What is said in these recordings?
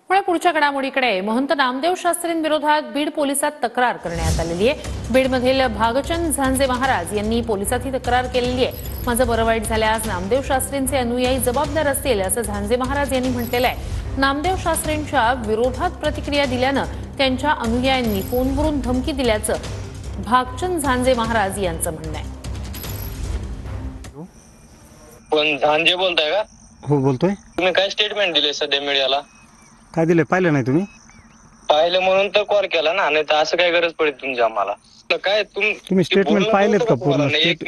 पुढे पुढच्या घडामोडीकडे महंत नामदेव शास्त्रींविरोधात बीड पोलिसात तक्रार करण्यात आलेली आहे। बीडमधील भागचंद झांजे महाराज यांनी पोलिसात ही तक्रार केलेली आहे। माझं बरं वाईट झाल्यास नामदेव शास्त्रींचे अनुयायी जबाबदार असतील असं झांजे महाराज यांनी म्हटलेलं आहे। नामदेव शास्त्रींच्या विरोधात प्रतिक्रिया दिल्यानं त्यांच्या अनुयायांनी फोनवरून धमकी दिल्याचं भागचंद झांजे महाराज यांचं म्हणणं आहे। पण झांजे बोलताय का? हो बोलतोय। तुम्ही काय स्टेटमेंट दिले सध्या मीडियाला? काय दिले पाहिलं नाही तुम्ही? पाहिलं म्हणून तर कॉल केला ना, नाही तर असं काय गरज पडेल तुमची आम्हाला? काय तुम्ही स्टेटमेंट पाहिलेत का पूर्ण? एक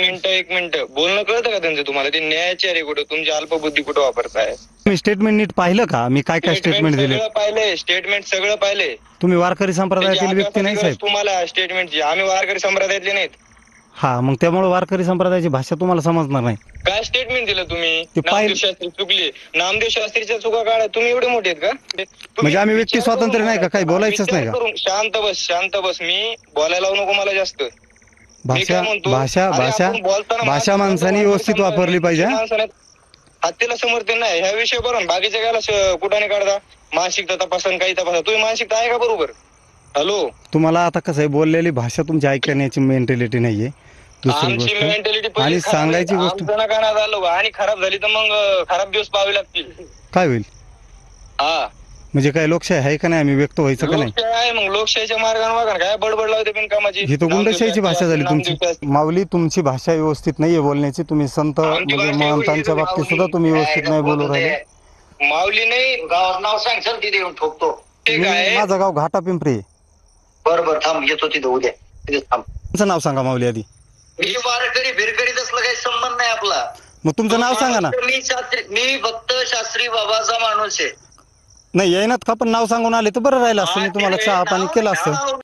मिनिट बोलणं कळतं का त्यांचं तुम्हाला? ते न्यायाचे आहे कुठं, तुमची अल्पबुद्धी कुठं वापरताय? तुम्ही स्टेटमेंट नीट पाहिलं का? मी काय काय स्टेटमेंट दिले? पाहिले स्टेटमेंट सगळं पाहिले। तुम्ही वारकरी संप्रदायातील व्यक्ती नाही साहेब? तुम्हाला स्टेटमेंटची आम्ही वारकरी संप्रदायातले नाहीत। हा मग त्यामुळे वारकरी संप्रदायाची भाषा तुम्हाला समजणार नाही। काय स्टेटमेंट दिलं तुम्ही? ते नामदेव शास्त्री चुकले, नामदेव शास्त्रीच्या चुका काढा। तुम्ही एवढे मोठे आहेत का? म्हणजे आम्ही व्यक्ती स्वातंत्र्य नाही का? काही बोलायचंच नाही का? शांत बस मी बोलायला लावू नको मला जास्त। भाषा भाषा भाषा भाषा माणसाने व्यवस्थित वापरली पाहिजे। हत्तीला समर्थन नाही ह्या विषयावरून बाकीच्या गायला कुठाने काढता? मानसिकता तपासा काही तपासा। तुम्ही मानसिकता आहे का बरोबर? हॅलो, तुम्हाला आता कसं आहे, बोललेली भाषा तुमची ऐकण्याची मेंटॅलिटी नाहीये। दुसरी आमची गोष्ट मेंटॅलिटी आणि सांगायची गोष्ट कानात आलो आणि खराब झाली तर मग खराब दिवस पाहावे लागतील। काय होईल? हा म्हणजे काय लोकशाही आहे का नाही? आम्ही व्यक्त व्हायचं का नाही? लोकशाही आहे, मग लोकशाहीच्या मार्गाने वागा काय बडबड लावते बिनकामाची? ही तर गुंडशाहीची भाषा झाली तुमची। माऊली, तुमची भाषा व्यवस्थित नाहीये बोलण्याची। तुम्ही संत म्हणजे महंतांच्या बाबतीत सुद्धा तुम्ही व्यवस्थित नाही बोलू राहिले। माऊली नाही, गावात नाव सांग, चल तिथे येऊन ठोकतो। ठीक आहे, माझं गाव घाटा पिंपरी आहे। बरोबर, थांब, येतो तिथं उद्या, तिथेच थांब। तुमचं नाव सांगा माऊली आधी। मी वारकरी फिरकरी तसलं काही संबंध नाही आपला। मग तुमचं नाव सांगा ना। मी फक्त शास्त्री बाबाचा माणूस आहे। नाही येईनात का? पण नाव सांगून आले तर बरं राहिलं असतं, मी तुम्हाला चहा पाणी केलं असतं।